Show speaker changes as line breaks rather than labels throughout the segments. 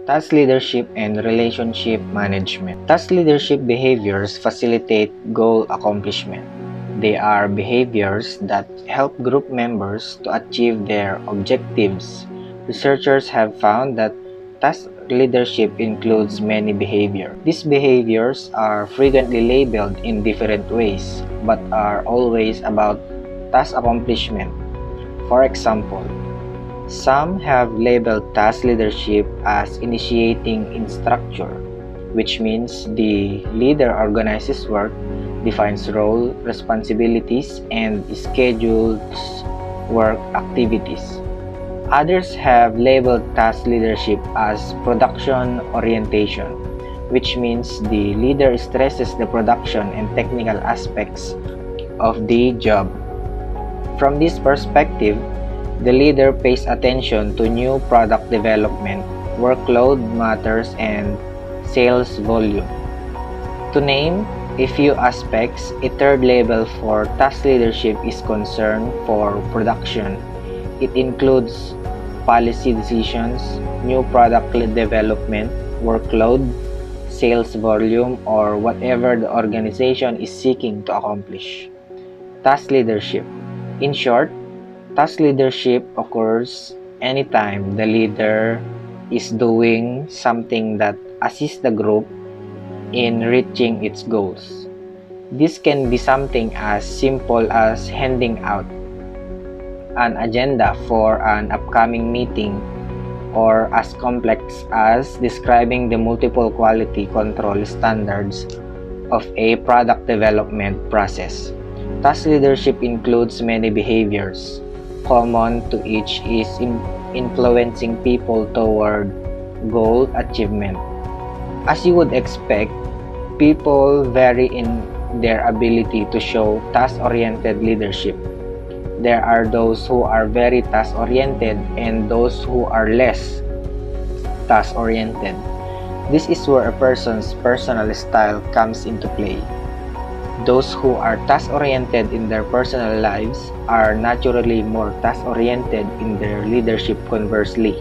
Task leadership and relationship management. Task leadership behaviors facilitate goal accomplishment. They are behaviors that help group members to achieve their objectives. Researchers have found that task leadership includes many behaviors. These behaviors are frequently labeled in different ways, but are always about task accomplishment. For example, some have labeled task leadership as initiating in structure, which means the leader organizes work, defines role, responsibilities, and schedules work activities. Others have labeled task leadership as production orientation, which means the leader stresses the production and technical aspects of the job. From this perspective, the leader pays attention to new product development, workload matters, and sales volume. To name a few aspects, a third label for task leadership is concern for production. It includes policy decisions, new product development, workload, sales volume, or whatever the organization is seeking to accomplish. Task leadership. In short, task leadership occurs anytime the leader is doing something that assists the group in reaching its goals. This can be something as simple as handing out an agenda for an upcoming meeting, or as complex as describing the multiple quality control standards of a product development process. Task leadership includes many behaviors. Common to each is influencing people toward goal achievement. As you would expect, people vary in their ability to show task-oriented leadership. There are those who are very task-oriented and those who are less task-oriented. This is where a person's personal style comes into play. Those who are task-oriented in their personal lives are naturally more task-oriented in their leadership conversely.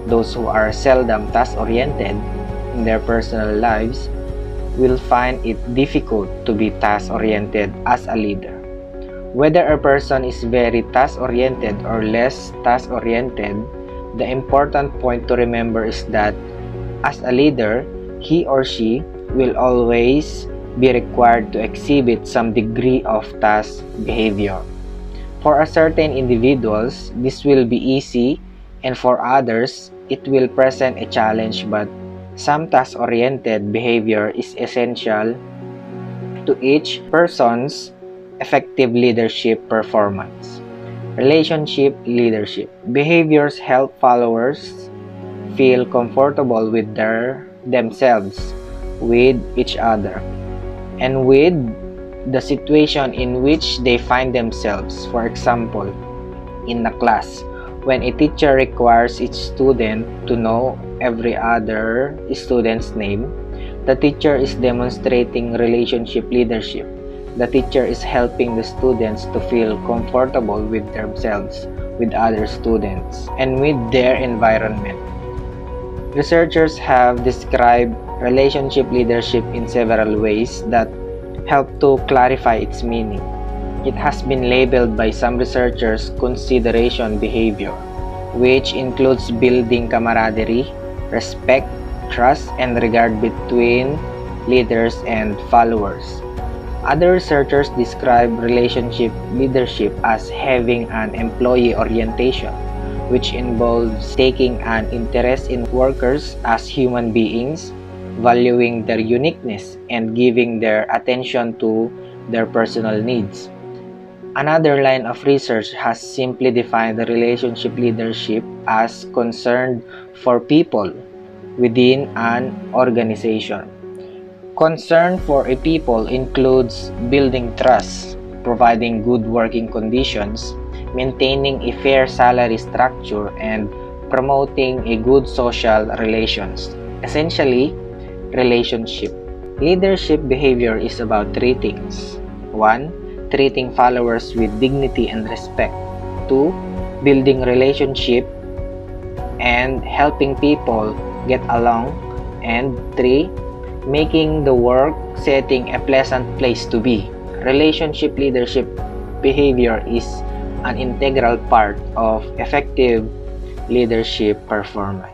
Those who are seldom task-oriented in their personal lives will find it difficult to be task-oriented as a leader. Whether a person is very task-oriented or less task-oriented, the important point to remember is that as a leader, he or she will always be required to exhibit some degree of task behavior. For a certain individuals, this will be easy, and for others, it will present a challenge, but some task-oriented behavior is essential to each person's effective leadership performance. Relationship leadership. Behaviors help followers feel comfortable with themselves, with each other, and with the situation in which they find themselves. For example, in a class, when a teacher requires each student to know every other student's name, the teacher is demonstrating relationship leadership. The teacher is helping the students to feel comfortable with themselves, with other students, and with their environment. Researchers have described relationship leadership in several ways that help to clarify its meaning. It has been labeled by some researchers consideration behavior, which includes building camaraderie, respect, trust, and regard between leaders and followers. Other researchers describe relationship leadership as having an employee orientation, which involves taking an interest in workers as human beings, valuing their uniqueness, and giving their attention to their personal needs. Another line of research has simply defined the relationship leadership as concerned for people within an organization. Concern for a people includes building trust, providing good working conditions, maintaining a fair salary structure, and promoting a good social relations. Essentially, relationship. Leadership behavior is about three things. 1. Treating followers with dignity and respect. 2. Building relationship and helping people get along, and 3. Making the work setting a pleasant place to be. Relationship leadership behavior is an integral part of effective leadership performance.